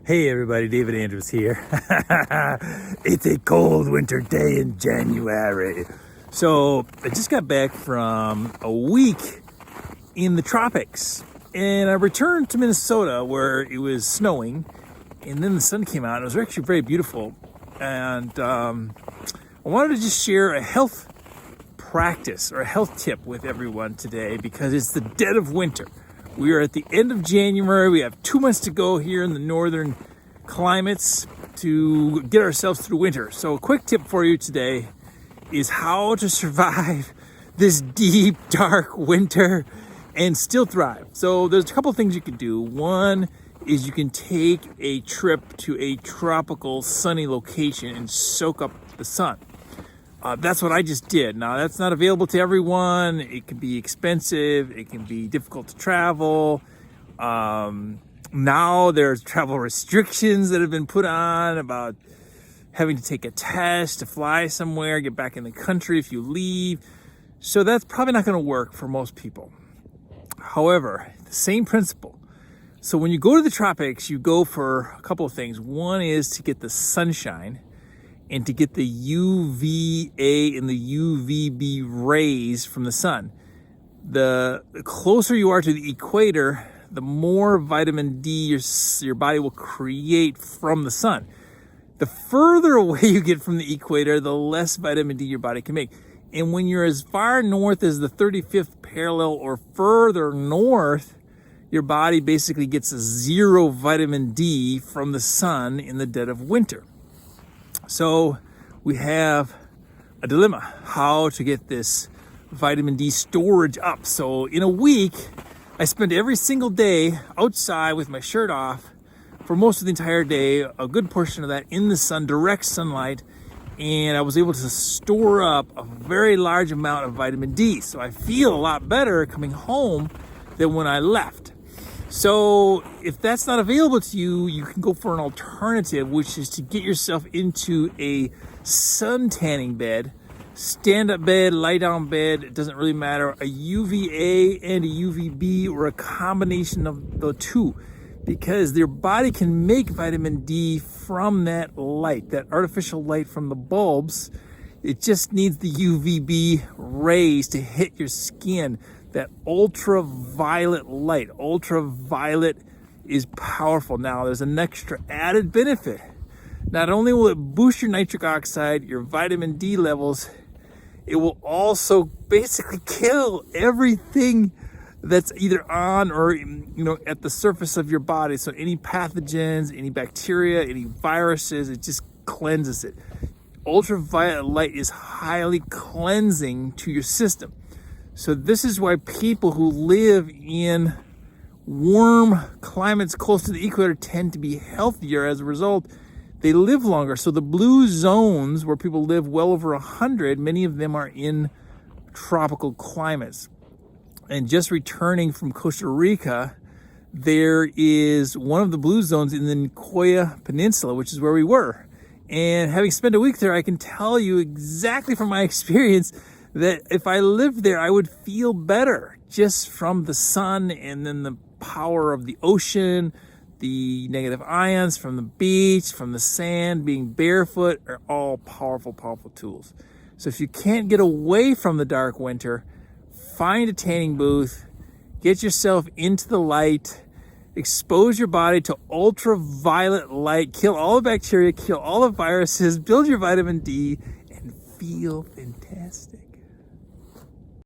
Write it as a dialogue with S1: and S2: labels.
S1: Hey everybody, David Andrews here. It's a cold winter day in January. So I just got back from a week in the tropics and I returned to Minnesota where it was snowing and then the sun came out. It was actually very beautiful. And I wanted to just share a health practice or a health tip with everyone today because it's the dead of winter. We are at the end of January. We have 2 months to go here in the northern climates to get ourselves through winter. So a quick tip for you today is how to survive this deep, dark winter and still thrive. So there's a couple things you can do. One is you can take a trip to a tropical sunny location and soak up the sun. That's what I just did. Now, that's not available to everyone. It can be expensive. It can be difficult to travel. Now there's travel restrictions that have been put on about having to take a test to fly somewhere, get back in the country if you leave. So that's probably not going to work for most people. However, the same principle. So when you go to the tropics, you go for a couple of things. One is to get the sunshine and to get the UVA and the UVB rays from the sun. The closer you are to the equator, the more vitamin D your body will create from the sun. The further away you get from the equator, the less vitamin D your body can make. And when you're as far north as the 35th parallel or further north, your body basically gets a zero vitamin D from the sun in the dead of winter. So we have a dilemma, how to get this vitamin D storage up. So in a week, I spent every single day outside with my shirt off for most of the entire day, a good portion of that in the sun, direct sunlight, and I was able to store up a very large amount of vitamin D. So I feel a lot better coming home than when I left. So if that's not available to you, you can go for an alternative, which is to get yourself into a sun tanning bed, stand-up bed, lie-down bed, it doesn't really matter, a UVA and a UVB or a combination of the two, because your body can make vitamin D from that light, that artificial light from the bulbs. It just needs the UVB rays to hit your skin. That ultraviolet light. Ultraviolet is powerful. Now, there's an extra added benefit. Not only will it boost your nitric oxide, your vitamin D levels, it will also basically kill everything that's either on or at the surface of your body. So any pathogens, any bacteria, any viruses, it just cleanses it. Ultraviolet light is highly cleansing to your system. So this is why people who live in warm climates close to the equator tend to be healthier. As a result, they live longer. So the blue zones where people live well over 100, many of them are in tropical climates. And just returning from Costa Rica, there is one of the blue zones in the Nicoya Peninsula, which is where we were. And having spent a week there, I can tell you exactly from my experience that if I lived there, I would feel better just from the sun and then the power of the ocean, the negative ions from the beach, from the sand, being barefoot are all powerful, powerful tools. So if you can't get away from the dark winter, find a tanning booth, get yourself into the light, expose your body to ultraviolet light, kill all the bacteria, kill all the viruses, build your vitamin D, and feel fantastic.